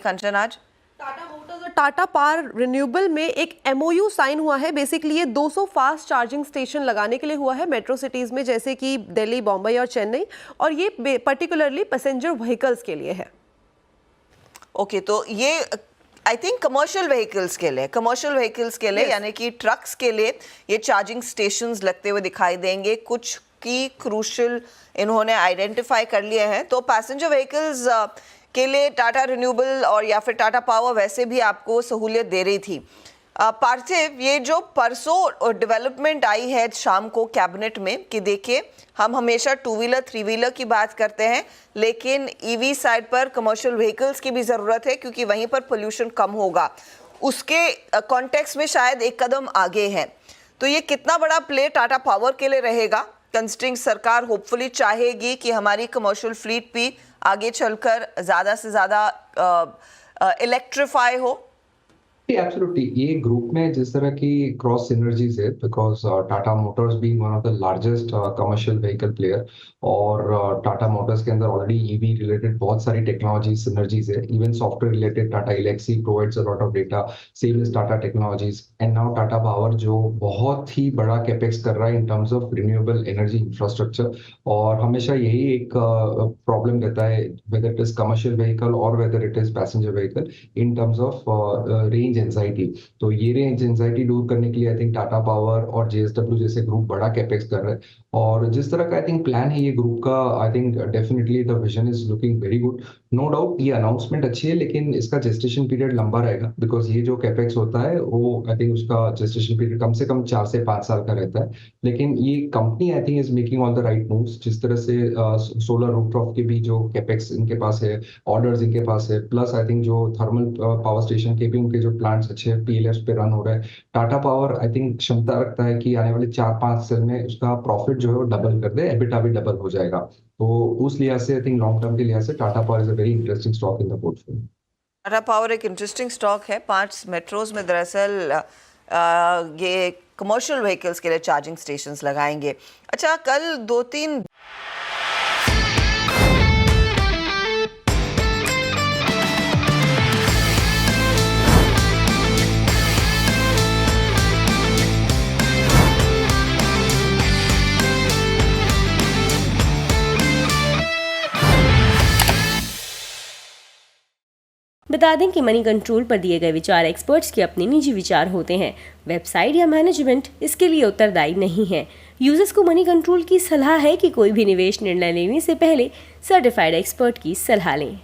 कंचन, आज टाटा मोटर्स और Tata power renewable में एक MOU साइन हुआ है। बेसिकली ये 200 फास्ट चार्जिंग स्टेशन लगाने के लिए हुआ है मेट्रो सिटीज में, जैसे कि दिल्ली, बॉम्बे और चेन्नई, और ये पर्टिकुलरली पैसेंजर व्हीकल्स के लिए है। ओके, तो ये आई थिंक कमर्शियल व्हीकल्स के लिए यानी कि ट्रक्स के लिए ये चार्जिंग स्टेशंस लगते हुए दिखाई देंगे। कुछ की क्रूशियल इन्होंने आइडेंटिफाई कर लिए हैं। तो पैसेंजर व्हीकल्स के लिए टाटा रिन्यूएबल और या फिर टाटा पावर वैसे भी आपको सहूलियत दे रही थी। पार्थिव, ये जो परसों डेवलपमेंट आई है शाम को कैबिनेट में कि देखिए, हम हमेशा 2 व्हीलर 3 व्हीलर की बात करते हैं, लेकिन ईवी साइड पर कमर्शियल व्हीकल्स की भी ज़रूरत है क्योंकि वहीं पर पोल्यूशन कम होगा। उसके कॉन्टेक्स्ट में शायद एक कदम आगे है। तो ये कितना बड़ा प्ले टाटा पावर के लिए रहेगा, कंसिडरिंग सरकार होपफुली चाहेगी कि हमारी कमर्शियल फ्लीट भी आगे चलकर ज़्यादा से ज़्यादा इलेक्ट्रीफाई हो? एब्सोल्युटली, ये ग्रुप में जिस तरह की क्रॉस सिनर्जीज है, because Tata Motors being one of the largest commercial vehicle player, और टाटा मोटर्स के अंदर ऑलरेडी ईवी रिलेटेड बहुत सारी टेक्नोलॉजी सिनर्जीज है। Even software related Tata Elxsi provides a lot of data, same is Tata Technologies, and now Tata Power जो बहुत ही बड़ा कैपेक्स कर रहा है in terms of renewable energy infrastructure. और हमेशा यही एक प्रॉब्लम रहता है, whether it is commercial vehicle और whether it is passenger vehicle, in terms of range anxiety. तो ये रेंज एंजाइटी दूर करने के लिए आई थिंक टाटा पावर और JSW जैसे ग्रुप बड़ा कैपेक्स कर रहे हैं। और जिस तरह का आई थिंक प्लान है ये ग्रुप का, I think definitely the vision is looking very good. No doubt ये अनाउंसमेंट अच्छी है, लेकिन इसका जेस्टेशन पीरियड लंबा रहेगा, बिकॉज ये जो कैपेक्स होता है वो आई थिंक उसका जेस्टेशन पीरियड कम से कम 4 से 5 साल का रहता है। लेकिन ये company I think is making all the right moves. जिस तरह से सोलर रूफटॉप के भी जो कैपेक्स इनके पास है, ऑर्डर्स इनके पास है, प्लस आई थिंक जो थर्मल पावर स्टेशन के भी उनके जो प्लांट्स अच्छे PLFs पे रन हो रहे हैं। टाटा पावर आई थिंक क्षमता रखता है कि आने वाले 4-5 साल में उसका प्रॉफिट जो है वो डबल कर दे, एबिटा भी डबल हो जाएगा। तो उस लिहाज से आई थिंक लॉन्ग टर्म के लिहाज से Tata power is a very interesting stock in the portfolio. Tata power एक इंटरेस्टिंग स्टॉक है। 5 मेट्रोज में दरअसल ये कमर्शियल व्हीकल्स के लिए चार्जिंग स्टेशंस लगाएंगे। अच्छा, कल 2-3 बता दें कि मनी कंट्रोल पर दिए गए विचार एक्सपर्ट्स के अपने निजी विचार होते हैं। वेबसाइट या मैनेजमेंट इसके लिए उत्तरदायी नहीं है। यूजर्स को मनी कंट्रोल की सलाह है कि कोई भी निवेश निर्णय लेने से पहले सर्टिफाइड एक्सपर्ट की सलाह लें।